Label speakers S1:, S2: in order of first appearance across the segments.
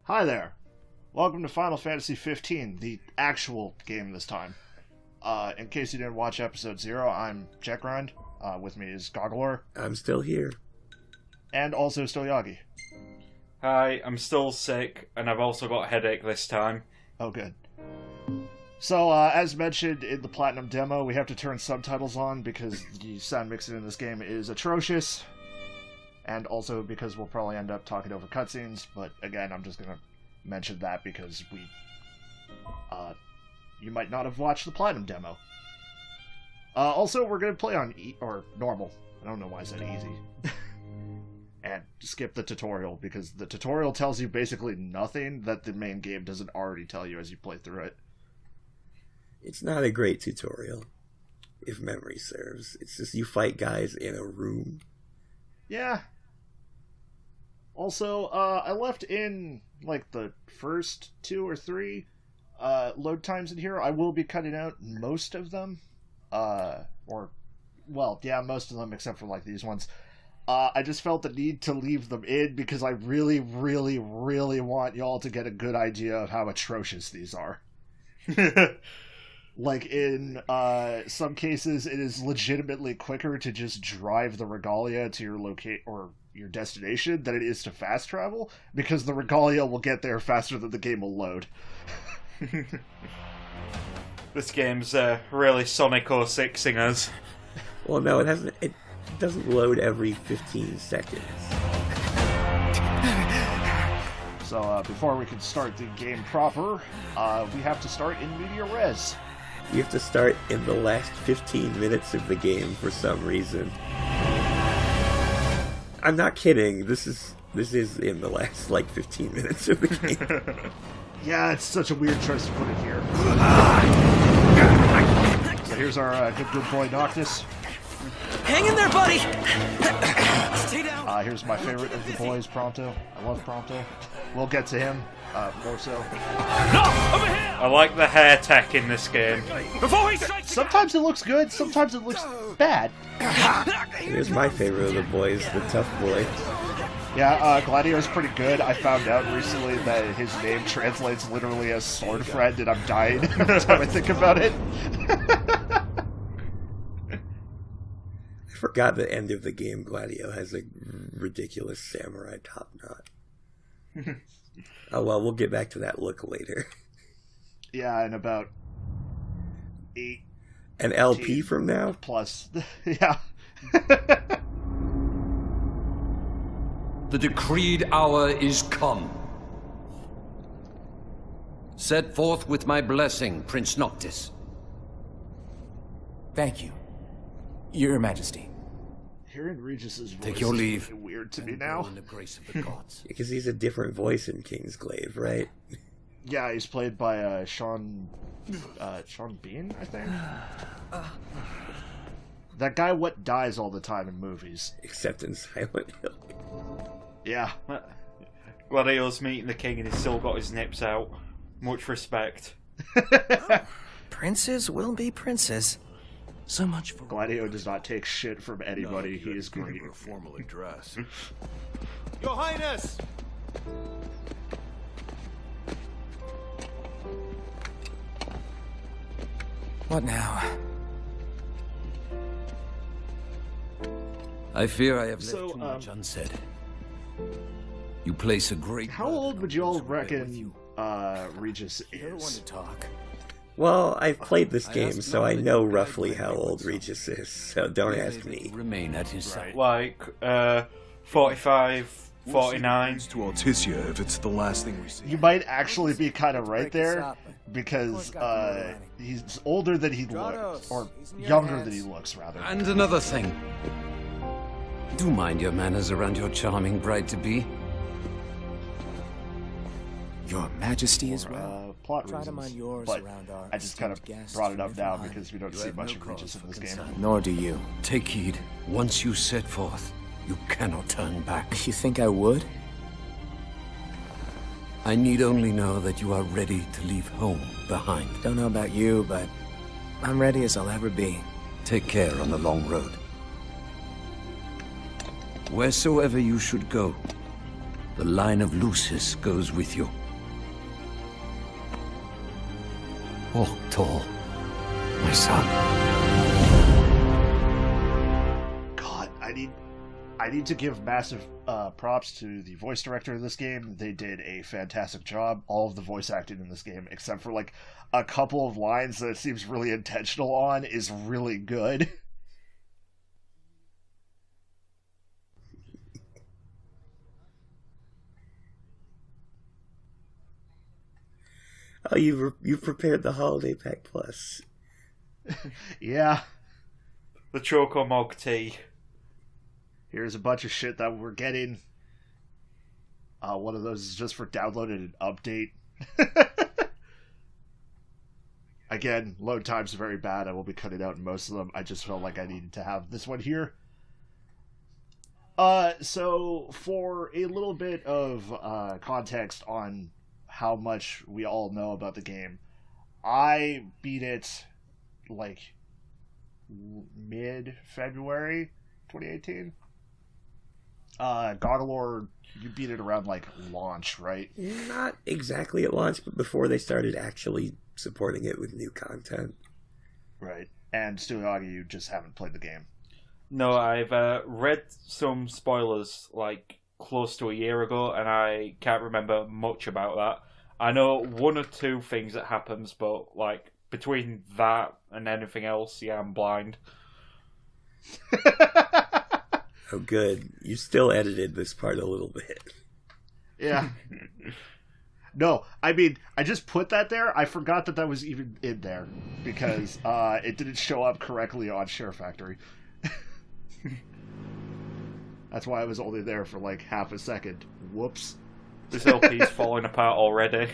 S1: Hi there. Welcome to Final Fantasy 15, the actual game this time. In case you didn't watch episode 0, I'm Checkrind. With me is Gogglor.
S2: I'm still here.
S1: And also Stoyagi.
S3: Hi, I'm still sick, and I've also got a headache this time.
S1: Oh, good. So, as mentioned in the Platinum demo, we have to turn subtitles on because the sound mixing in this game is atrocious. And also because we'll probably end up talking over cutscenes, but again, I'm just gonna mention that because you might not have watched the Platinum demo. Also, we're gonna play on normal. I don't know why I said easy. And skip the tutorial, because the tutorial tells you basically nothing that the main game doesn't already tell you as you play through it.
S2: It's not a great tutorial, if memory serves. It's just you fight guys in a room.
S1: Yeah. Also, I left in, like, the first 2 or 3 load times in here. I will be cutting out most of them. Most of them except for, like, these ones. I just felt the need to leave them in because I really, really, really want y'all to get a good idea of how atrocious these are. Like, in some cases, it is legitimately quicker to just drive the Regalia to your destination than it is to fast travel, because the Regalia will get there faster than the game will load.
S3: This game's really Sonic 06ing us.
S2: Well, no, it hasn't. It doesn't load every 15 seconds.
S1: So, before we can start the game proper, we have to start in medias res.
S2: You have to start in the last 15 minutes of the game for some reason. I'm not kidding. This is in the last, 15 minutes of the game.
S1: Yeah, it's such a weird choice to put it here. So here's our good boy Noctis.
S4: Hang in there, buddy! Stay down!
S1: Here's my favorite of the boys, Prompto. I love Prompto. We'll get to him, more so.
S4: No! Over here!
S3: I like the hair tech in this game.
S4: Before he strikes
S1: Sometimes it looks good, sometimes it looks bad.
S2: Here's my favorite of the boys, the tough boy.
S1: Yeah, Gladio's pretty good. I found out recently that his name translates literally as sword friend, and I'm dying every time I think about it.
S2: I forgot the end of the game, Gladio has a ridiculous samurai top knot. Oh well, we'll get back to that look later.
S1: Yeah, in about 8...
S2: An LP from now?
S1: Plus. Yeah.
S5: The decreed hour is come. Set forth with my blessing, Prince Noctis.
S4: Thank you, Your Majesty.
S1: Hearing Regis's voice
S5: Take your leave.
S1: is really weird to me now.
S5: In the grace of the gods.
S2: Because he's a different voice in Kingsglaive, right?
S1: Yeah, he's played by Sean Bean, I think. That guy what dies all the time in movies.
S2: Except in Silent Hill.
S1: Yeah.
S3: Gladio's meeting the king and he's still got his nips out. Much respect.
S4: Princes will be princes. So much for
S1: Gladio does not take shit from anybody. He is great.
S6: Formally dressed. Your Highness!
S4: What now?
S5: I fear I have left
S1: So,
S5: too much unsaid. You place a great...
S1: How old would you all reckon Regis
S4: You're the one
S1: is?
S4: to talk.
S2: Well, I've played this game, so I know roughly how old Regis is, so don't ask me.
S5: Remain at his side.
S3: Like, 45, 49.
S6: To Altissia if it's the last thing we see.
S1: You might actually be kind of right there, because he's older than he looks, or younger than he looks, rather.
S5: And another thing. Do mind your manners around your charming bride-to-be.
S4: Your Majesty as well.
S1: Plot
S4: Try to mind
S1: reasons,
S4: yours
S1: but
S4: around our
S1: I just kind of
S4: esteemed guest
S1: brought it
S4: from
S1: up now
S4: Niflheim.
S1: because we don't see much of Regis in this game.
S4: Nor do you.
S5: Take heed. Once you set forth, you cannot turn back.
S4: You think I would?
S5: I need only know that you are ready to leave home behind.
S4: Don't know about you, but I'm ready as I'll ever be.
S5: Take care on the long road. Wheresoever you should go, The line of Lucis goes with you. Walk tall, my son.
S1: God, I need to give massive props to the voice director of this game. They did a fantastic job. All of the voice acting in this game, except for like a couple of lines that it seems really intentional on, is really good.
S2: Oh, you've prepared the Holiday Pack Plus.
S1: Yeah.
S3: The Chocomog tea.
S1: Here's a bunch of shit that we're getting. One of those is just for downloaded and update. Again, load times are very bad. I will be cutting out most of them. I just felt like I needed to have this one here. So for a little bit of context on how much we all know about the game, I beat it like mid-February 2018. Godalore, you beat it around like launch, right?
S2: Not exactly at launch, but before they started actually supporting it with new content.
S1: Right. And Stuagi, you just haven't played the game.
S3: No, I've read some spoilers like close to a year ago, and I can't remember much about that. I know one or two things that happens, but like between that and anything else, yeah, I'm blind.
S2: Oh, good. You still edited this part a little bit.
S1: Yeah. No, I mean, I just put that there. I forgot that was even in there because it didn't show up correctly on Share Factory. That's why I was only there for like half a second. Whoops.
S3: This LP's falling apart already.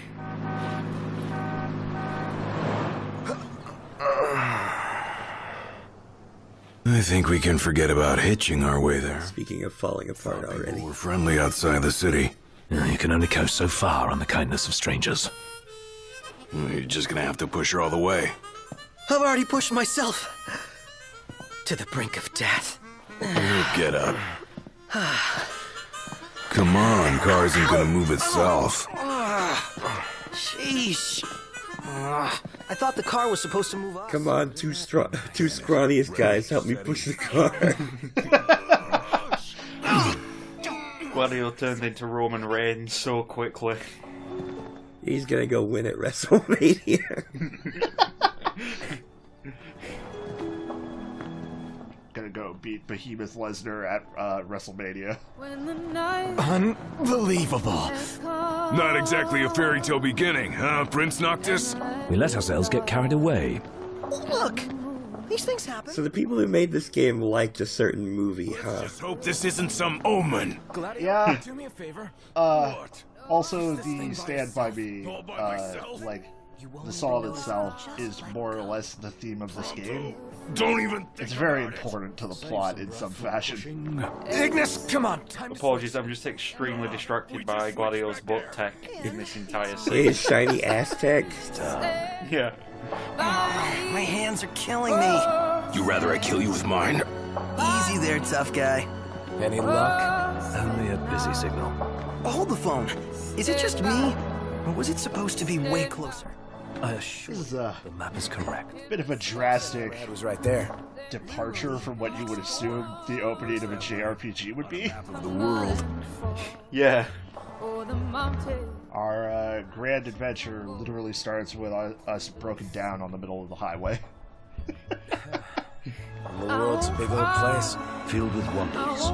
S6: I think we can forget about hitching our way there.
S2: Speaking of falling apart already.
S6: We're friendly outside the city.
S7: You can only go so far on the kindness of strangers.
S6: You're just gonna have to push her all the way.
S4: I've already pushed myself to the brink of death.
S6: Get up. Come on, car isn't gonna move itself.
S4: Sheesh. I thought the car was supposed to move up.
S2: Come on, two scrawniest guys, help me push the car.
S3: Gladio turned into Roman Reigns so quickly.
S2: He's gonna go win at WrestleMania.
S1: Gonna go beat Behemoth Lesnar at WrestleMania.
S7: Unbelievable.
S6: Not exactly a fairy tale beginning, huh, Prince Noctis?
S7: We let ourselves get carried away.
S4: Look, these things happen.
S2: So the people who made this game liked a certain movie, huh?
S6: Just hope this isn't some omen.
S1: Yeah.
S7: Do me a favor.
S1: Also, the Stand By Me, like, the song itself is more or less the theme of this game.
S6: Don't even think
S1: It's very important to the plot in some fashion.
S7: Ignis, come on.
S3: Apologies, I'm just extremely distracted by Gladio's butt tech in this entire scene.
S2: His shiny Aztec.
S3: Yeah.
S4: My hands are killing me.
S6: You rather I kill you with mine?
S4: Easy there, tough guy.
S7: Any luck? Only a busy signal.
S4: Hold the phone. Is it just me? Or was it supposed to be way closer?
S7: I assure
S1: This is
S7: you,
S1: a
S7: the map is correct.
S1: bit of a drastic
S7: It was right there.
S1: departure from what you would assume the opening of a JRPG would be.
S6: Of the world.
S3: Yeah.
S1: Our grand adventure literally starts with us broken down on the middle of the highway.
S7: And the world's a big old place, filled with wonders.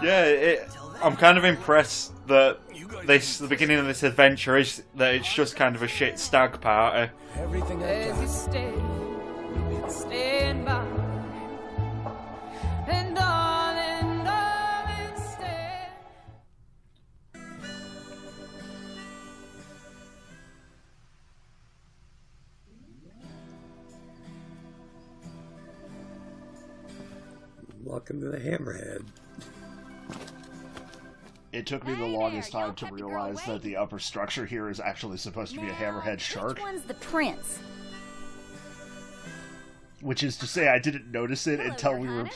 S3: Yeah, I'm kind of impressed that the beginning of this adventure is that it's just kind of a shit stag party.
S7: Everything I got.
S8: Stand by. And darling, stand.
S2: Welcome to the Hammerhead.
S1: It took me the longest time to realize that the upper structure here is actually supposed to be a hammerhead shark.
S9: Which one's the prince?
S1: Which is to say, I didn't notice it until we were,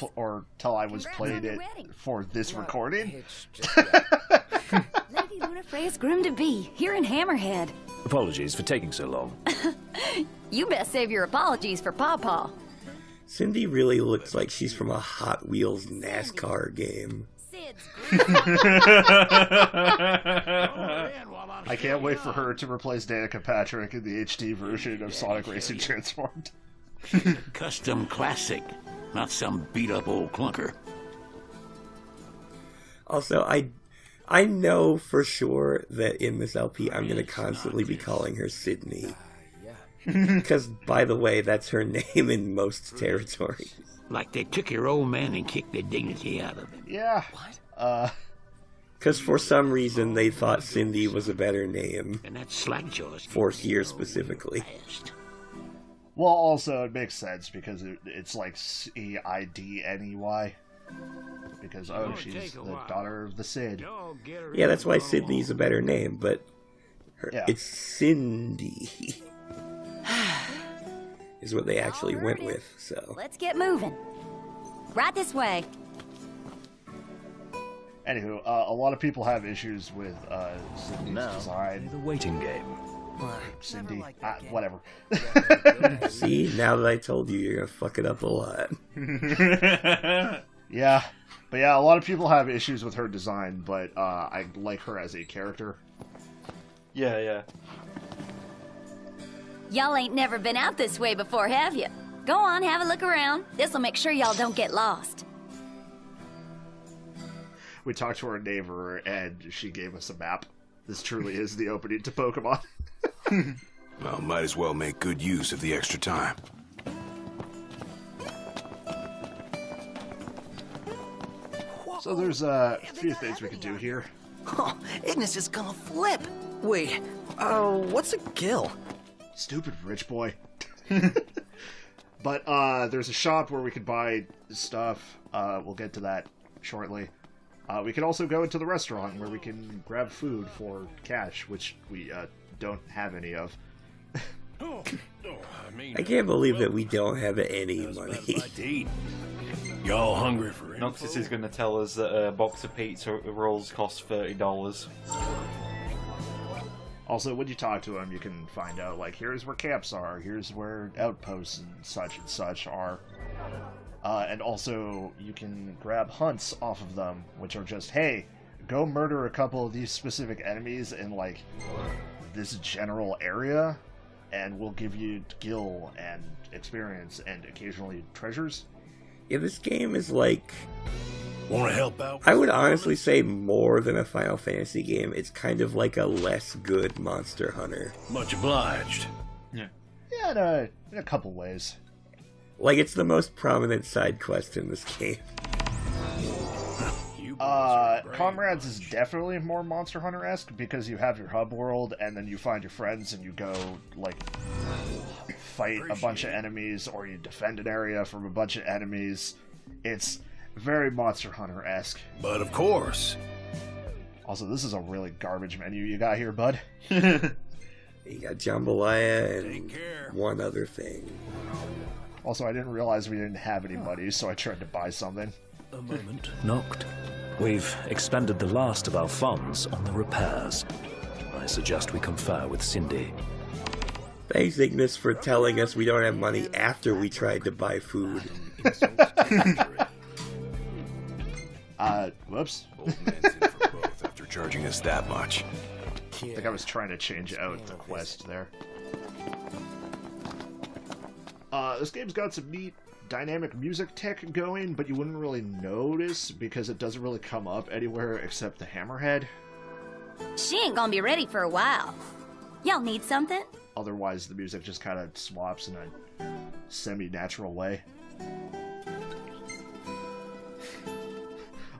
S1: till I was playing it for this recording.
S9: Lady Lunafreya's groom to be here in Hammerhead.
S7: Apologies for taking so long.
S9: You best save your apologies for Pawpaw.
S2: Cindy really looks like she's from a Hot Wheels NASCAR game.
S1: I can't wait for her to replace Danica Patrick in the HD version of Sonic Racing Transformed.
S10: Custom classic, not some beat-up old clunker.
S2: Also, I know for sure that in this LP I'm going to constantly be calling her Sydney. Because, by the way, that's her name in most territories.
S10: Like they took your old man and kicked the dignity out of him.
S1: Yeah. What?
S2: Because for some reason they thought Cindy was a better name.
S10: And that slack-jawed
S2: for here specifically.
S1: Well, also, it makes sense because it's like C-I-D-N-E-Y. Because, oh, she's the daughter of the Cid.
S2: Yeah, that's why Sydney's a better name, but it's Cindy. Is what they actually went with, so.
S9: Let's get moving. Right this way.
S1: Anywho, a lot of people have issues with Cindy's design.
S7: The waiting game.
S1: Cindy, whatever.
S2: See, now that I told you, you're gonna fuck it up a lot.
S1: Yeah, but yeah, a lot of people have issues with her design, but I like her as a character.
S3: Yeah.
S9: Y'all ain't never been out this way before, have you? Go on, have a look around. This'll make sure y'all don't get lost.
S1: We talked to our neighbor, and she gave us a map. This truly is the opening to Pokemon.
S6: Well, might as well make good use of the extra time.
S1: So there's a few things we could do here.
S4: Oh, Ignis is gonna flip. Wait, what's a gill?
S1: Stupid rich boy. But there's a shop where we could buy stuff. We'll get to that shortly. We can also go into the restaurant where we can grab food for cash, which we don't have any of.
S2: I can't believe that we don't have any money.
S7: Y'all hungry for info?
S3: Noxus is going to tell us that a box of pizza rolls cost $30.
S1: Also, when you talk to him, you can find out, like, here's where camps are, here's where outposts and such are. And also, you can grab hunts off of them, which are just, hey, go murder a couple of these specific enemies in, like, this general area, and we'll give you gil and experience and occasionally treasures.
S2: Yeah, this game is like...
S7: Want to help out?
S2: I would honestly say more than a Final Fantasy game. It's kind of like a less good Monster Hunter.
S7: Much obliged.
S1: Yeah, in a couple ways.
S2: Like, it's the most prominent side quest in this game.
S1: Comrades is definitely more Monster Hunter-esque because you have your hub world and then you find your friends and you go, like, fight a bunch of enemies or you defend an area from a bunch of enemies. It's very Monster Hunter-esque.
S7: But of course.
S1: Also, this is a really garbage menu you got here, bud.
S2: You got jambalaya and one other thing.
S1: Also, I didn't realize we didn't have any money, so I tried to buy something.
S7: A moment. Knocked. We've expended the last of our funds on the repairs. I suggest we confer with Cindy.
S2: Thanks, Ignis, for telling us we don't have money after we tried to buy food.
S1: Whoops.
S6: Old man's in for both after charging us that much.
S1: I think I was trying to change out the quest there. This game's got some neat dynamic music tech going, but you wouldn't really notice because it doesn't really come up anywhere except the Hammerhead.
S9: She ain't gonna be ready for a while. Y'all need something?
S1: Otherwise, the music just kind of swaps in a semi-natural way.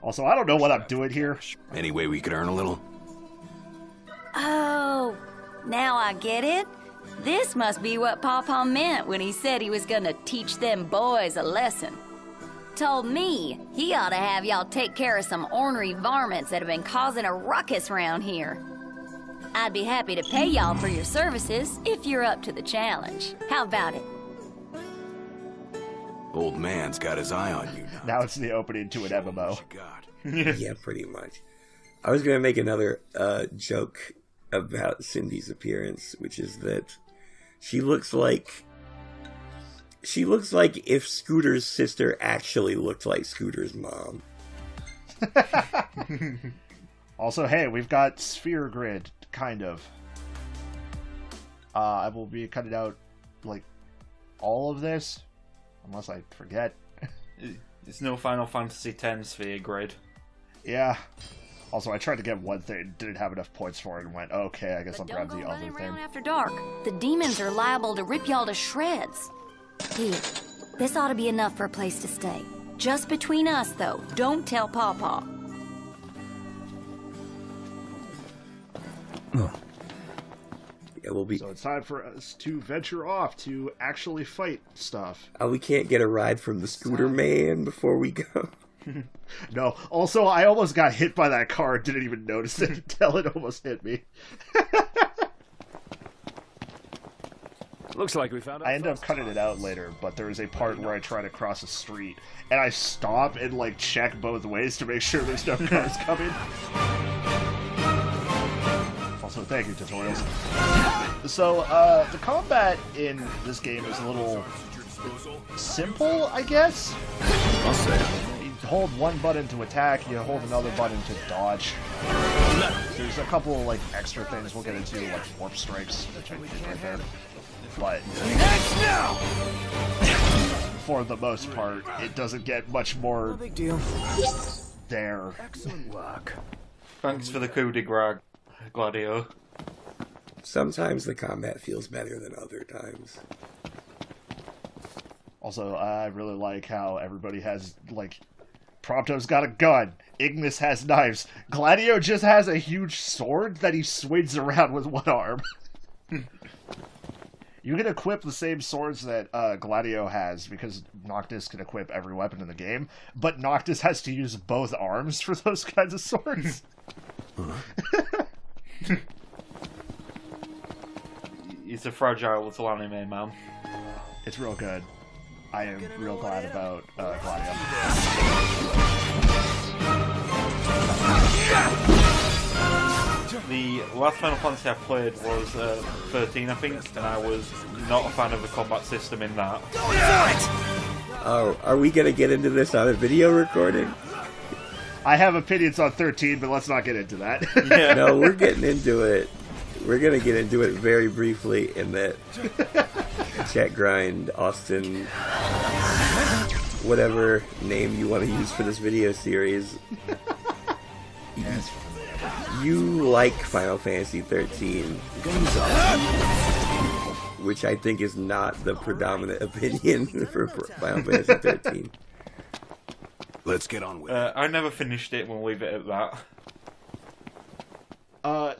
S1: Also, I don't know what I'm doing here.
S6: Any way we could earn a little?
S9: Oh, now I get it. This must be what Pawpaw meant when he said he was gonna teach them boys a lesson. Told me he ought to have y'all take care of some ornery varmints that have been causing a ruckus around here. I'd be happy to pay y'all for your services if you're up to the challenge. How about it?
S11: Old man's got his eye on you now.
S1: Now it's the opening to an MMO.
S2: Yeah, pretty much. I was going to make another joke about Cindy's appearance, which is that she looks like if Scooter's sister actually looked like Scooter's mom.
S1: Also, hey, we've got sphere grid, kind of. I will be cutting out, like, all of this, unless I forget.
S3: It's no Final Fantasy X sphere grid.
S1: Yeah. Also, I tried to get one thing, didn't have enough points for it, and went, okay, I guess I'll grab the other thing.
S9: After dark, the demons are liable to rip y'all to shreds. Here, this ought to be enough for a place to stay. Just between us, though. Don't tell Pawpaw.
S2: Yeah, we'll be.
S1: So it's time for us to venture off to actually fight stuff.
S2: We can't get a ride from the Scooter Man before we go.
S1: No. Also, I almost got hit by that car and didn't even notice it until it almost hit me.
S7: Looks like we found.
S1: I end up cutting it out later, but there is a part where I try to cross a street, and I stop and, like, check both ways to make sure there's no cars coming. Also, thank you, tutorials. So, the combat in this game is a little simple, I guess?
S7: I'll say.
S1: You hold one button to attack, you hold another button to dodge. There's a couple, like, extra things we'll get into, like warp strikes, which I did right there. But for the most part, it doesn't get much more
S4: No big deal.
S1: there.
S4: Excellent work.
S3: Thanks for the coup de grace, Gladio.
S2: Sometimes the combat feels better than other times.
S1: Also, I really like how everybody has, like, Prompto's got a gun, Ignis has knives, Gladio just has a huge sword that he swings around with one arm. You can equip the same swords that Gladio has, because Noctis can equip every weapon in the game, but Noctis has to use both arms for those kinds of swords.
S3: He's a fragile little anime man.
S1: It's real good. I am real glad about Gladio.
S3: The last Final Fantasy I played was 13, I think, and I was not a fan of the combat system in that.
S2: Oh, are we going to get into this on a video recording?
S1: I have opinions on 13, but let's not get into that.
S3: Yeah.
S2: No, we're getting into it. We're going to get into it very briefly in that chat grind, Austin, whatever name you want to use for this video series. You like Final Fantasy 13, which I think is not the predominant opinion for Final Fantasy 13.
S11: Let's get on with it.
S3: I never finished it, we'll leave it at that.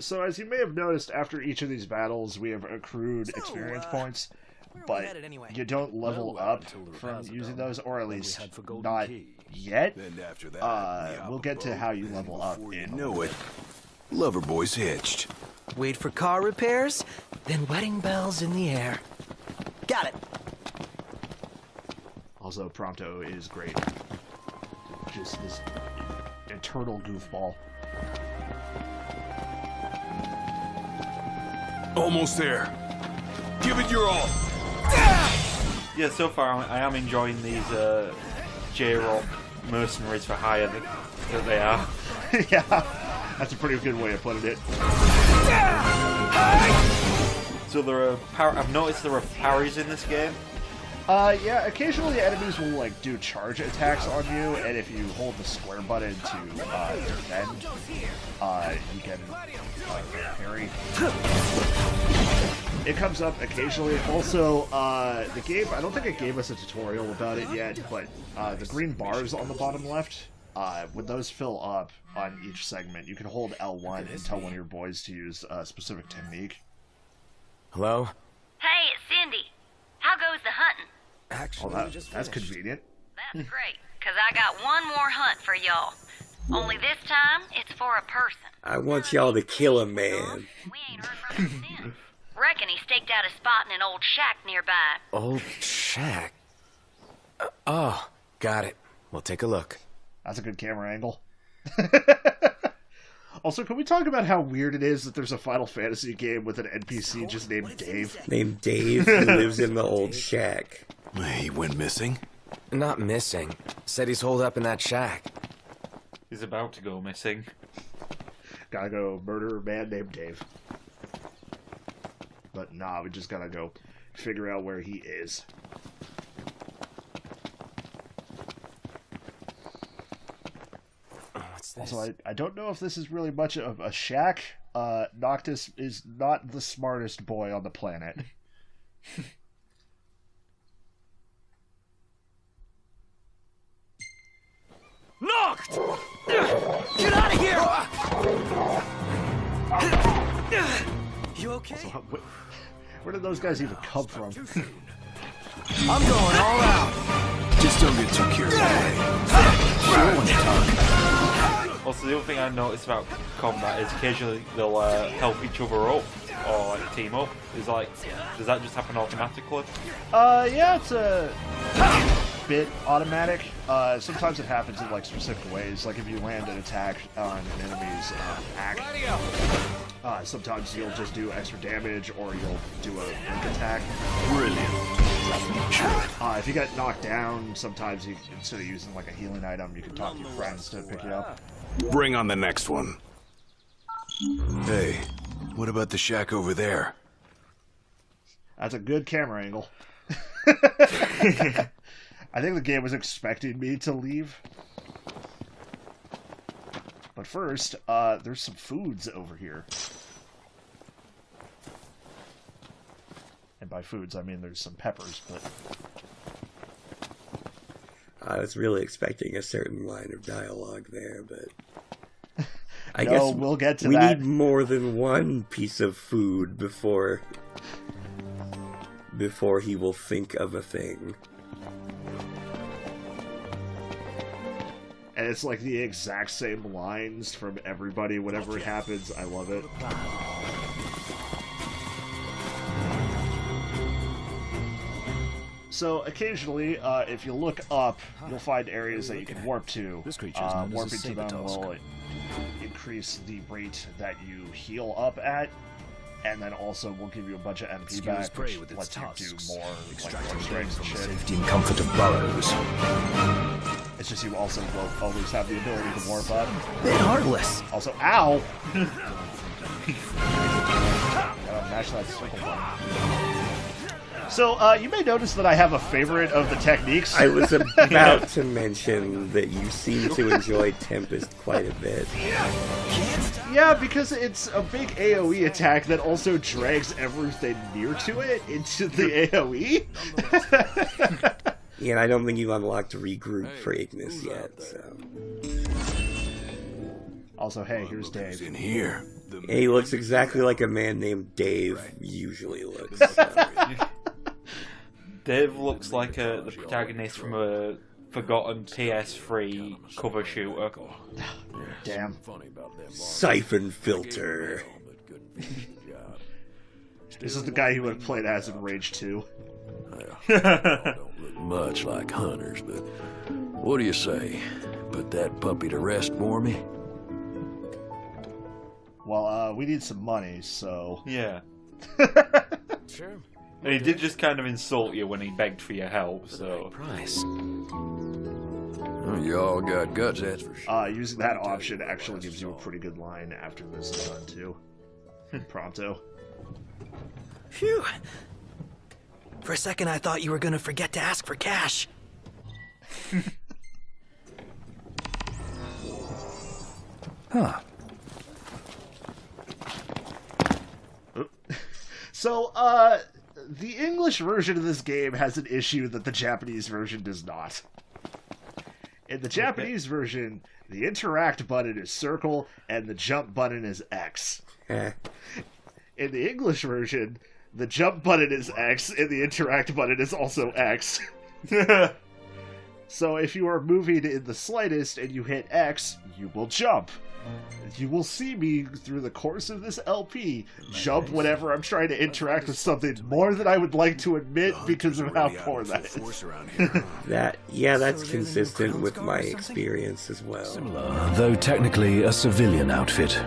S1: So as you may have noticed, after each of these battles, we have accrued experience points, but you don't level up from using those, or at least not yet.
S11: And after that,
S1: We'll get to how you level up
S11: before you
S1: in.
S11: know it, Loverboy's hitched.
S4: Wait for car repairs, then wedding bells in the air. Got it.
S1: Also, Prompto is great. Just this eternal goofball.
S6: Almost there. Give it your all.
S3: Yeah, so far I am enjoying these J-Rock mercenaries for hire that they are.
S1: Yeah, that's a pretty good way of putting it.
S3: So there are I've noticed there are parries in this game.
S1: Yeah, occasionally enemies will, like, do charge attacks on you, and if you hold the square button to defend, you can parry. It comes up occasionally. Also, the game, I don't think it gave us a tutorial about it yet, but the green bars on the bottom left, when those fill up on each segment, you can hold L1 and tell one of your boys to use a specific technique.
S4: Hello?
S9: Hey, it's Cindy. How goes the hunting?
S4: Actually,
S1: That's convenient.
S9: That's great, because I got one more hunt for y'all. Only this time, it's for a person.
S2: I want y'all to kill a man.
S9: We ain't heard from him since. Reckon he staked out a spot in an old shack nearby.
S4: Old shack. Oh, got it. We'll take a look.
S1: That's a good camera angle. Also, can we talk about how weird it is that there's a Final Fantasy game with an NPC just named Dave?
S2: Named Dave, who lives in the old shack.
S11: He went missing?
S4: Not missing. Said he's holed up in that shack.
S3: He's about to go missing.
S1: Gotta go murder a man named Dave. But nah, we just gotta go figure out where he is. Also, I don't know if this is really much of a shack. Noctis is not the smartest boy on the planet.
S4: Knocked! Get out of here! You okay?
S1: Also, where did those guys even come from?
S4: I'm going all out.
S11: Just don't get too carried away.
S3: Also, the other thing I noticed about combat is occasionally they'll help each other up or like team up. Is like, does that just happen automatically?
S1: Yeah, it's a bit automatic. Sometimes it happens in like specific ways. Like if you land an attack on an enemy's attack, sometimes you'll just do extra damage, or you'll do a link attack.
S11: Brilliant.
S1: If you get knocked down, sometimes you, instead of using like a healing item, you can talk to your friends to pick you up.
S11: Bring on the next one. Hey, what about the shack over there?
S1: That's a good camera angle. I think the game was expecting me to leave. But first, there's some foods over here. And by foods, I mean there's some peppers, but...
S2: I was really expecting a certain line of dialogue there, but... I
S1: No,
S2: guess
S1: we'll get to
S2: we
S1: that.
S2: need more than one piece of food before he will think of a thing.
S1: And it's like the exact same lines from everybody whenever it happens. I love it. So occasionally, if you look up, you'll find areas that you can warp to. Warping to them will increase the rate that you heal up at, and then also will give you a bunch of MP back, which lets you do more like more strength and shit.
S7: Safety and comfort of burrows.
S1: It's just you also will always have the ability to warp up.
S4: Bit heartless.
S1: Also, ow! Gotta mash that circle button. So, you may notice that I have a favorite of the techniques.
S2: I was about to mention that you seem to enjoy Tempest quite a bit.
S1: Yeah, because it's a big AoE attack that also drags everything near to it into the AoE.
S2: Yeah, and I don't think you've unlocked regroup for Ignis yet, so...
S1: Also, hey, here's Dave.
S11: In here.
S2: He looks exactly like a man named Dave usually looks. So.
S3: Dave looks like the protagonist from a forgotten PS3 cover shooter.
S1: Damn.
S2: Siphon filter.
S1: This is the guy who would have played as in Rage 2.
S10: Don't look much like hunters, but what do you say? Put that puppy to rest for me?
S1: Well, we need some money, so...
S3: Yeah.
S4: Sure.
S3: And he did just kind of insult you when he begged for your help, so...
S4: Price.
S10: Well, you all got guts, that's for sure.
S1: Using that option actually gives you a pretty good line after this is done, too. Pronto.
S4: Phew. For a second, I thought you were gonna forget to ask for cash.
S7: Huh.
S1: So, the English version of this game has an issue that the Japanese version does not. In the Japanese version, the interact button is circle and the jump button is X. In the English version, the jump button is X and the interact button is also X. So if you are moving in the slightest and you hit X, you will jump. You will see me through the course of this LP jump whenever I'm trying to interact with something more than I would like to admit because of how poor that is.
S2: That's consistent with my experience as well.
S7: Similar, though technically a civilian outfit.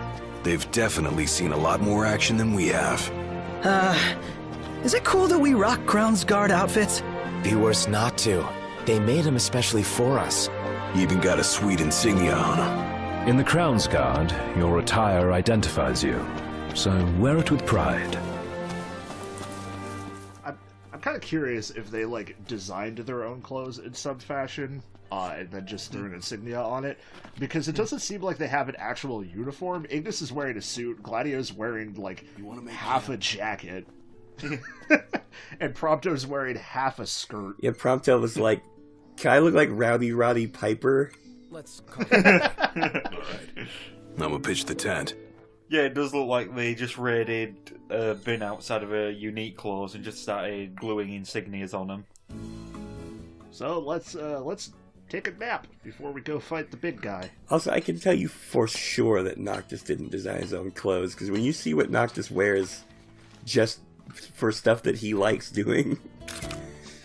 S11: They've definitely seen a lot more action than we have.
S4: Is it cool that we rock Crown's Guard outfits?
S12: Be worse not to. They made them especially for us.
S11: Even got a sweet insignia on them.
S7: In the Crown's Guard, your attire identifies you, so wear it with pride.
S1: I'm kind of curious if they like designed their own clothes in some fashion, and then just threw an insignia on it, because it doesn't seem like they have an actual uniform. Ignis is wearing a suit, Gladio's wearing like half a jacket, and Prompto's wearing half a skirt.
S2: Yeah, Prompto was like, "Can I look like Rowdy Roddy Piper?"
S12: Let's call
S11: Alright. I'm gonna pitch the tent.
S3: Yeah, it does look like they just raided a bin outside of a Unique Clothes and just started gluing insignias on them.
S1: So let's take a nap before we go fight the big guy.
S2: Also, I can tell you for sure that Noctis didn't design his own clothes, because when you see what Noctis wears just for stuff that he likes doing,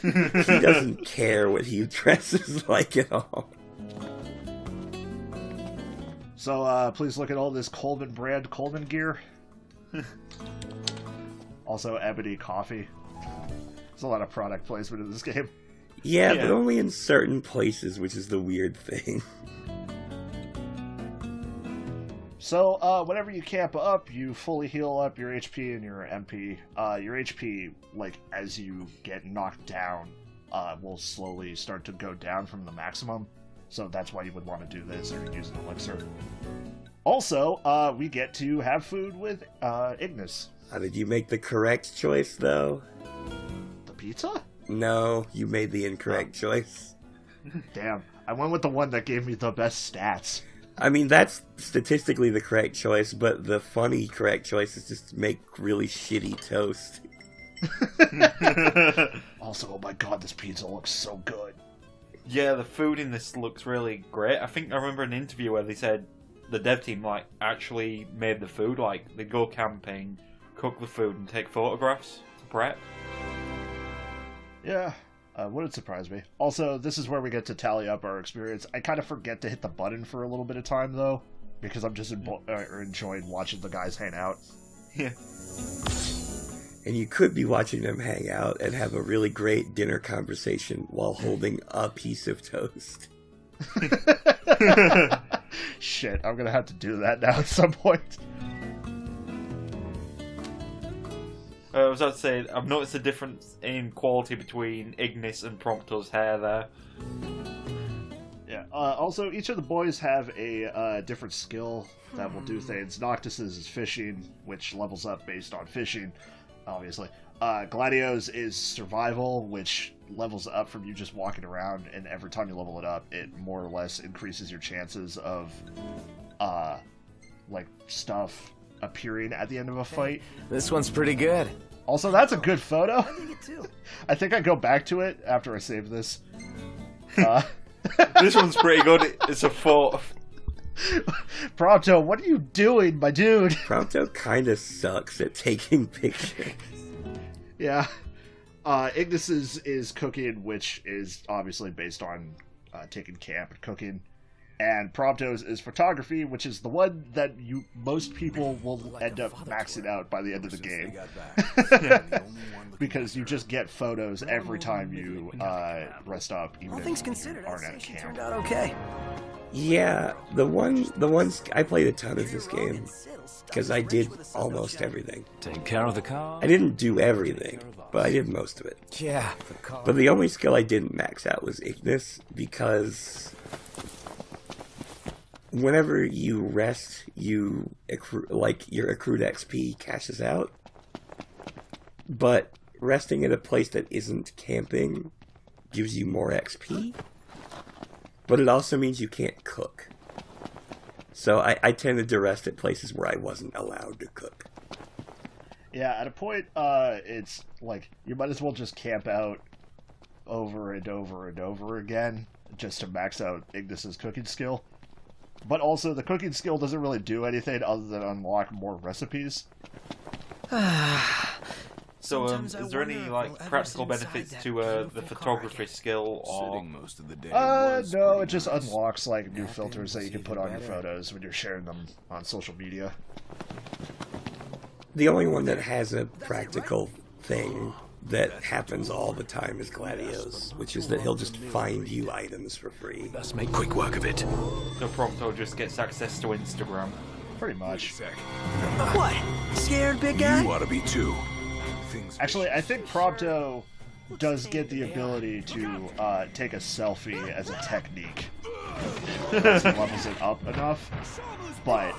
S2: he doesn't care what he dresses like at all.
S1: So please look at all this Coleman brand Coleman gear. Also, Ebony Coffee. There's a lot of product placement in this game.
S2: Yeah, but only in certain places, which is the weird thing.
S1: So, whenever you camp up, you fully heal up your HP and your MP. Your HP, like, as you get knocked down, will slowly start to go down from the maximum. So that's why you would want to do this, or use an elixir. Also, we get to have food with Ignis.
S2: How did you make the correct choice, though?
S1: The pizza?
S2: No, you made the incorrect choice.
S1: Damn, I went with the one that gave me the best stats.
S2: I mean, that's statistically the correct choice, but the funny correct choice is just to make really shitty toast.
S1: Also, oh my god, this pizza looks so good.
S3: Yeah, the food in this looks really great. I think I remember an interview where they said the dev team like actually made the food. Like they'd go camping, cook the food, and take photographs to prep.
S1: Yeah, wouldn't surprise me. Also, this is where we get to tally up our experience. I kind of forget to hit the button for a little bit of time though, because I'm just enjoying watching the guys hang out.
S3: Yeah.
S2: And you could be watching them hang out and have a really great dinner conversation while holding a piece of toast.
S1: Shit, I'm gonna have to do that now at some point.
S3: I was about to say, I've noticed a difference in quality between Ignis and Prompto's hair there.
S1: Yeah, also, each of the boys have a different skill that will do things. Noctis's is fishing, which levels up based on fishing, obviously. Gladio's is survival, which levels up from you just walking around, and every time you level it up, it more or less increases your chances of, like, stuff appearing at the end of a fight.
S12: This one's pretty good.
S1: Also, that's a good photo. I think I go back to it after I save this.
S3: This one's pretty good. It's a 4.
S1: Prompto, what are you doing, my dude?
S2: Prompto kind of sucks at taking pictures.
S1: Yeah. Ignis is cooking, which is obviously based on taking camp and cooking. And Prompto's is photography, which is the one that most people will end up maxing out by the end of the game. Because you just get photos every time you rest up, even if you aren't at camp.
S4: Turned out okay.
S2: Yeah, the ones I played a ton of this game because I did almost everything.
S7: Take care of the car.
S2: I didn't do everything, but I did most of it.
S12: Yeah.
S2: But the only skill I didn't max out was Ignis, because whenever you rest, you accrue, like, your accrued XP cashes out. But resting at a place that isn't camping gives you more XP. But it also means you can't cook. So I tended to rest at places where I wasn't allowed to cook.
S1: Yeah, at a point, it's like, you might as well just camp out over and over and over again, just to max out Ignis's cooking skill. But also, the cooking skill doesn't really do anything other than unlock more recipes.
S3: So, is there any like practical benefits to the photography skill, or?
S1: No, it just unlocks like new filters that you can put on your photos when you're sharing them on social media.
S2: The only one that has a practical thing that happens all the time is Gladios, which is that he'll just find you items for free.
S11: Let's make quick work of it.
S3: So Prompto just gets access to Instagram.
S1: Pretty much.
S4: What? Scared, big guy?
S11: You ought to be too.
S1: Actually, I think Prompto does get the ability to take a selfie as a technique. Once he levels it up enough. But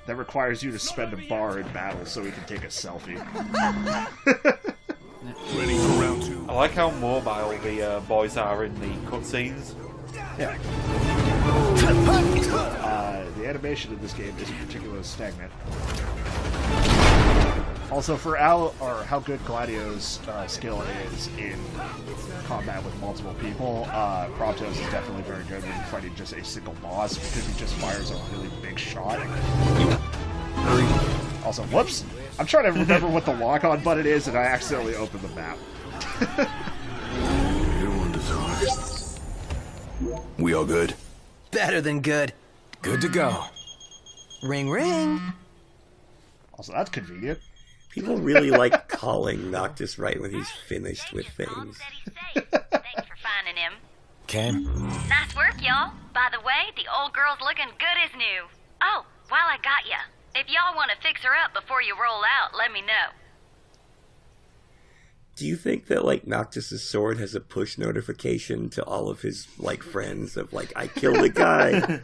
S1: that requires you to spend a bar in battle so he can take a selfie.
S11: Ready for round 2.
S3: I like how mobile the boys are in the cutscenes.
S1: Yeah. The animation in this game isn't particularly stagnant. Also, for how good Gladio's skill is in combat with multiple people, Prompto's is definitely very good when you're fighting just a single boss because he just fires a really big shot. Also, whoops! I'm trying to remember what the lock-on button is, and I accidentally opened the map.
S11: We all good?
S4: Better than good.
S12: Good to go.
S4: Ring, ring.
S1: Also, that's convenient.
S2: People really like calling Noctis right when he's finished with things.
S9: Thanks for finding him.
S12: Okay.
S9: Nice work, y'all. By the way, the old girl's looking good as new. Oh, while I got ya, if y'all want to fix her up before you roll out, let me know.
S2: Do you think that, like, Noctis' sword has a push notification to all of his, like, friends of, like, I killed a guy?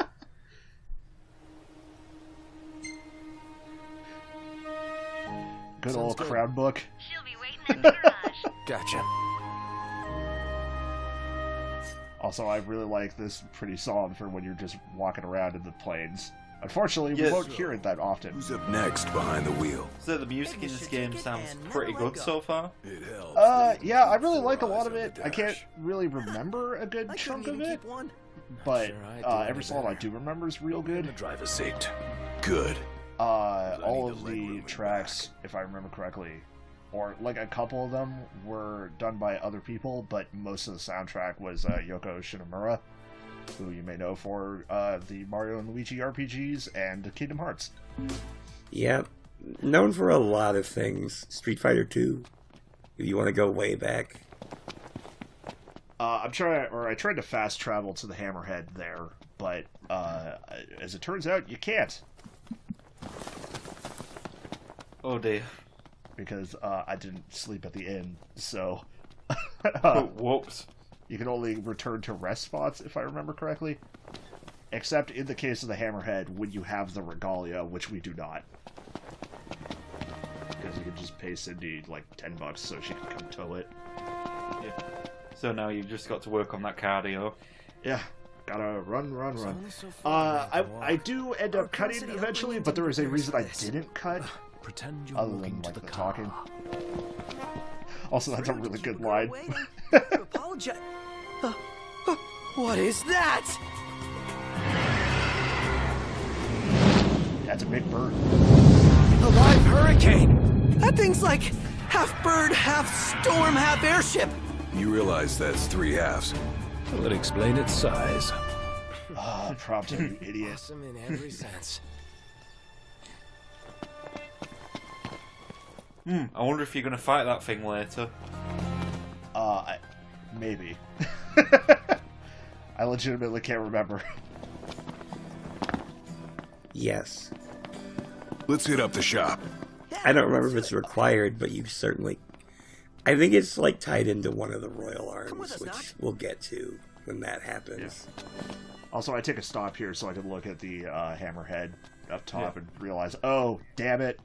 S1: Good old crown book.
S9: She'll be waiting in the garage.
S12: Gotcha.
S1: Also, I really like this pretty song for when you're just walking around in the plains. Unfortunately, we
S3: Yes.
S1: won't hear it that often.
S11: Who's up next behind the wheel?
S3: So the music in this game sounds pretty good so far.
S11: It helps.
S1: Yeah, I really like a lot of it. I can't really remember a good chunk of it, but every song I do remember is real good.
S11: Driver's seat. Good.
S1: All of the tracks, if I remember correctly, or like a couple of them were done by other people, but most of the soundtrack was Yoko Shinomura, who you may know for the Mario and Luigi RPGs and Kingdom Hearts.
S2: Yeah, known for a lot of things. Street Fighter 2, if you want to go way back.
S1: I tried to fast travel to the Hammerhead there, but as it turns out, you can't.
S3: Oh dear.
S1: Because I didn't sleep at the inn, so
S3: Whoops.
S1: you can only return to rest spots, if I remember correctly. Except in the case of the Hammerhead, when you have the Regalia, which we do not. Because you can just pay Cindy like $10 so she can come tow it.
S3: Yeah. So now you've just got to work on that cardio.
S1: Yeah, gotta run. I do end up cutting eventually, but there is a reason I didn't cut.
S7: Pretend you're
S1: Other
S7: walking
S1: than
S7: to
S1: like
S7: the
S1: the
S7: car.
S1: talking. Also, that's a really good line.
S4: Apologize. What is that?
S1: That's a big bird.
S4: A live hurricane. That thing's like half bird, half storm, half airship.
S11: You realize that's 3 halves.
S7: Will it explain its size?
S1: Oh, Prompto, you idiot.
S12: Awesome in every sense.
S3: I wonder if you're going to fight that thing later.
S1: Maybe. I legitimately can't remember.
S2: Yes.
S11: Let's hit up the shop.
S2: I don't remember if it's required, but you certainly... I think it's, like, tied into one of the Royal Arms, which we'll get to when that happens.
S1: Yeah. Also, I take a stop here so I can look at the Hammerhead up top and realize, oh, damn it.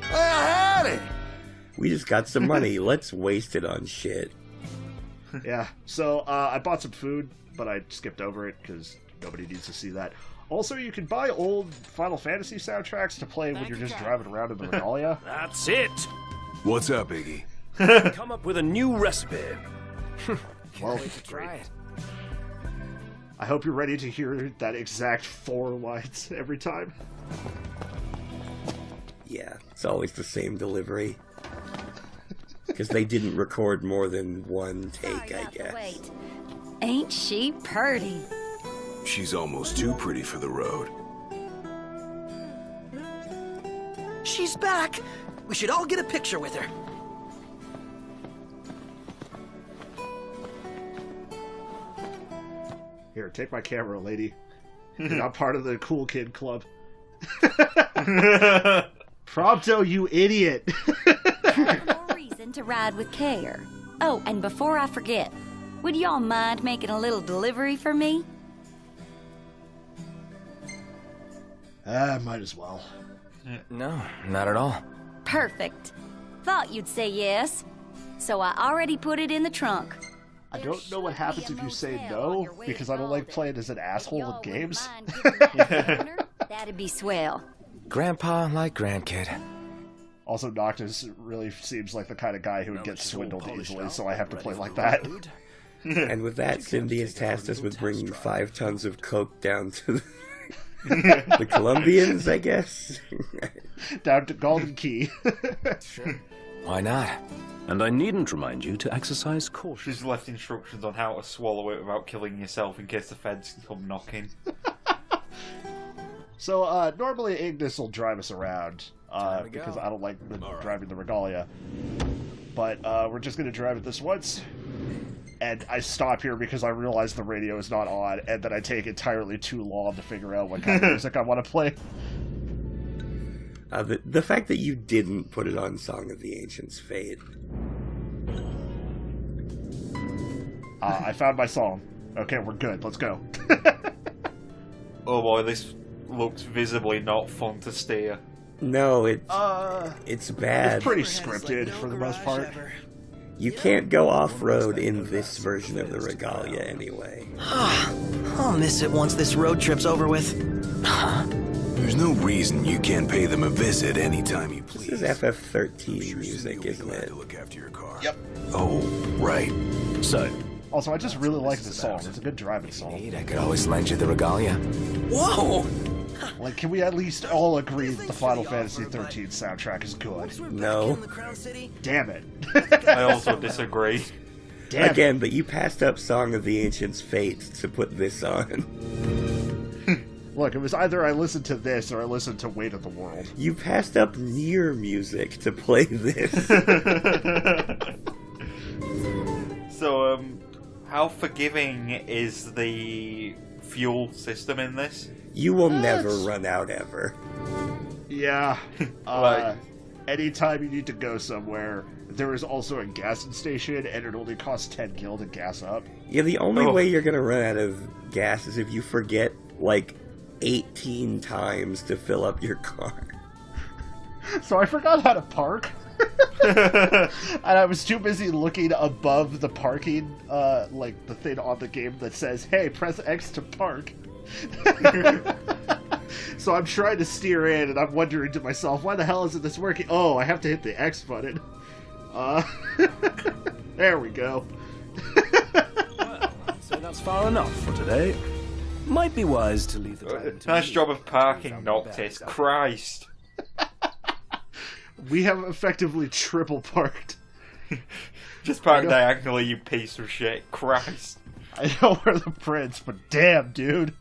S11: Howdy!
S2: We just got some money. Let's waste it on shit.
S1: Yeah, so I bought some food, but I skipped over it because nobody needs to see that. Also, you can buy old Final Fantasy soundtracks to play when you're just driving around in the Regalia.
S7: That's it!
S11: What's up, Iggy?
S7: Come up with a new recipe.
S1: Well,
S12: Wait to try it.
S1: I hope you're ready to hear that exact 4 lines every time.
S2: Yeah, it's always the same delivery. Because they didn't record more than one take, I guess.
S9: Ain't she purty?
S11: She's almost too pretty for the road.
S4: She's back! We should all get a picture with her.
S1: Here, take my camera, lady. You're not part of the cool kid club. Prompto, you idiot!
S9: No reason to ride with care. Oh, and before I forget, would y'all mind making a little delivery for me?
S1: Might as well.
S12: No, not at all.
S9: Perfect. Thought you'd say yes. So I already put it in the trunk.
S1: I don't know what happens if you say no, because I don't like playing as an asshole in games.
S9: That'd be swell.
S12: Grandpa like grandkid.
S1: Also, Noctis really seems like the kind of guy who would get swindled easily, so I have to play like that.
S2: And with that, Cindy has tasked us with bringing 5 tons of coke down to the Colombians, I guess.
S1: Down to Golden Key.
S12: Why not?
S7: And I needn't remind you to exercise caution.
S3: She's left instructions on how to swallow it without killing yourself in case the feds come knocking.
S1: So, normally Ignis will drive us around, because I don't like driving the Regalia. But, we're just gonna drive it this once. And I stop here because I realize the radio is not on, and then I take entirely too long to figure out what kind of music I want to play.
S2: The fact that you didn't put it on Song of the Ancients' Fate.
S1: I found my song. Okay, we're good. Let's go.
S3: Oh boy, this looks visibly not fun to steer.
S2: No, it's bad.
S1: It's pretty scripted for the most part.
S2: You can't go off-road in this version of the Regalia anyway.
S4: I'll miss it once this road trip's over with.
S11: There's no reason you can't pay them a visit anytime you please.
S2: This is FF13 music, isn't it?
S11: To look after your car.
S1: Yep.
S11: Oh, right.
S7: So,
S1: also, I just really like this song. It's a good driving song.
S12: I could always lend you the Regalia.
S4: Whoa!
S1: Like, can we at least all agree that the Final Fantasy XIII soundtrack is good?
S2: No.
S1: Damn it.
S3: I also disagree.
S1: Damn
S2: Again, but you passed up Song of the Ancients' Fate to put this on.
S1: Look, it was either I listened to this or I listened to Weight of the World.
S2: You passed up Nier music to play this.
S3: So, how forgiving is the fuel system in this?
S2: You will never run out ever.
S1: Yeah.
S3: Like-
S1: Anytime you need to go somewhere, there is also a gassing station, and it only costs 10 gil to gas up.
S2: Yeah, the only way you're gonna run out of gas is if you forget, like, 18 times to fill up your car.
S1: So I forgot how to park. And I was too busy looking above the parking, like the thing on the game that says, hey, press X to park. So I'm trying to steer in, and I'm wondering to myself, why the hell isn't this working? Oh, I have to hit the X button. There we go.
S7: so that's far enough for today. Might be wise to leave the driving to
S3: Nice
S7: me.
S3: job of parking, Noctis. Christ.
S1: We have effectively triple parked.
S3: Just park diagonally, you piece of shit. Christ.
S1: I know we're the prince, but damn, dude.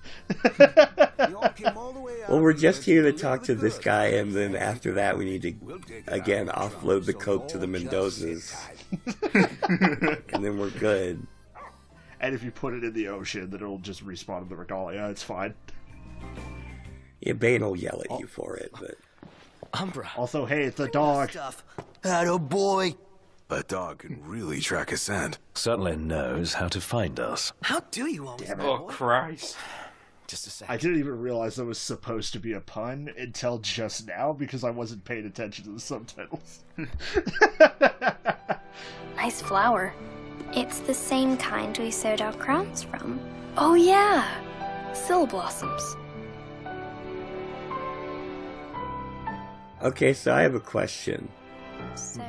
S2: Well, we're just here to talk to this guy, and then after that we need to, again, offload the coke to the Mendozas. And then we're good.
S1: And if you put it in the ocean, then it'll just respawn in the Regalia. It's fine.
S2: Yeah, Bane will yell at you for it, but...
S12: Umbra.
S1: Also, hey, it's a dog.
S4: Attaboy.
S11: A dog can really track a scent.
S7: Certainly knows how to find us.
S4: How do you always know?
S3: Oh, Christ.
S12: Just a sec.
S1: I didn't even realize that was supposed to be a pun until just now because I wasn't paying attention to the subtitles.
S13: Nice flower. It's the same kind we sewed our crowns from. Oh yeah, Syl blossoms.
S2: Okay, so I have a question.
S13: So,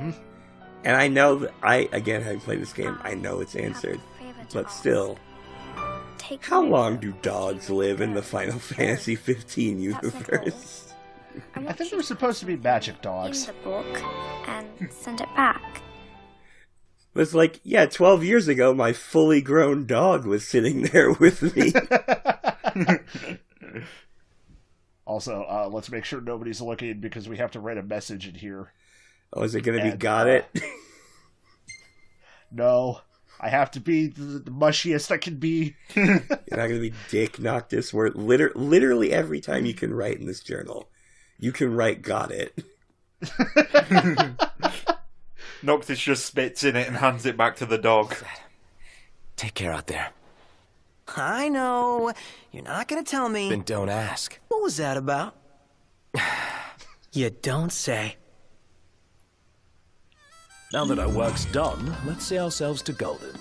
S2: And I know that having played this game, I know it's answered. But still,
S13: take
S2: How
S13: me
S2: long do dogs live in the Final Fantasy 15 universe?
S1: I think they're supposed to be magic
S13: in
S1: dogs.
S13: the book and send it back.
S2: It's like, yeah, 12 years ago, my fully grown dog was sitting there with me.
S1: Also, let's make sure nobody's looking because we have to write a message in here.
S2: Oh, is it going to be got it?
S1: No. I have to be the mushiest I can be.
S2: You're not going to be Dick Noctis, where literally every time you can write in this journal, you can write got it.
S3: Noctis just spits in it and hands it back to the dog.
S12: Take care out there.
S4: I know. You're not gonna tell me.
S12: Then don't ask.
S4: What was that about? You don't say.
S7: Now that our work's done, let's see ourselves to Golden.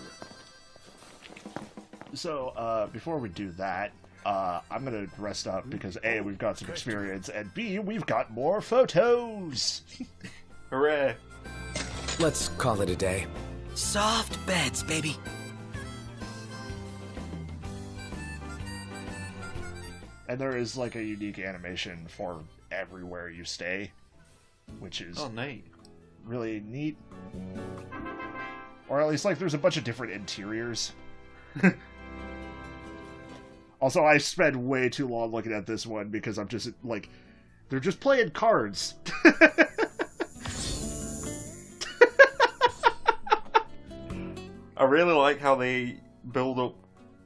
S1: So, before we do that, I'm gonna rest up because A, we've got some experience, and B, we've got more photos!
S3: Hooray!
S12: Let's call it a day.
S4: Soft beds, baby.
S1: And there is, like, a unique animation for everywhere you stay, which is
S3: neat.
S1: Really neat. Or at least, like, there's a bunch of different interiors. Also, I spent way too long looking at this one because I'm just, like, they're just playing cards.
S3: I really like how they build up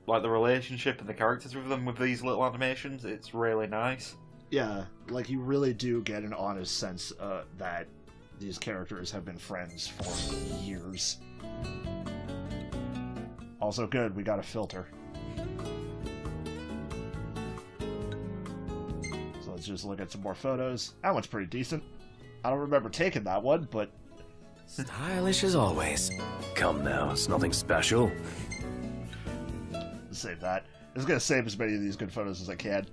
S3: like the relationship and the characters with them with these little animations. It's really nice.
S1: Yeah, like you really do get an honest sense that these characters have been friends for years. Also good, we got a filter. So let's just look at some more photos. That one's pretty decent. I don't remember taking that one, but...
S12: Stylish as always.
S7: Come now, it's nothing special.
S1: Save that. I'm just gonna save as many of these good photos as I can.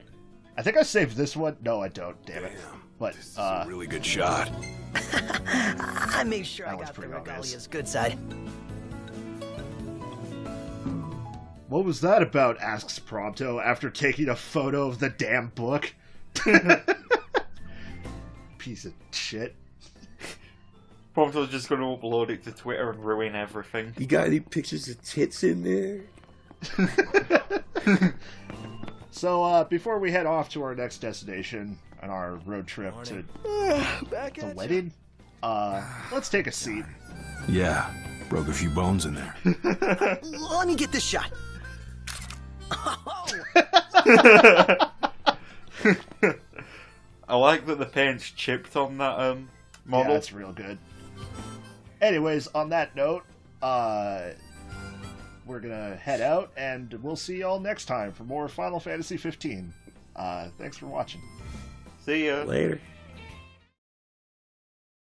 S1: I think I saved this one. No, I don't. Damn it. But
S11: This is a really good shot.
S4: I made sure
S1: That
S4: I
S1: was
S4: got the
S1: pretty obvious.
S4: Regalia's good side.
S1: what was that about? Asks Prompto after taking a photo of the damn book. Piece of shit.
S3: Prompto's just going to upload it to Twitter and ruin everything.
S2: You got any pictures of tits in there?
S1: So, before we head off to our next destination on our road trip to the wedding, let's take a seat.
S11: Yeah, broke a few bones in there.
S4: Let me get this shot.
S3: I like that the paint's chipped on that model.
S1: Yeah, that's real good. Anyways, on that note, we're gonna head out, and we'll see y'all next time for more Final Fantasy 15. Thanks for watching.
S3: See ya.
S2: Later.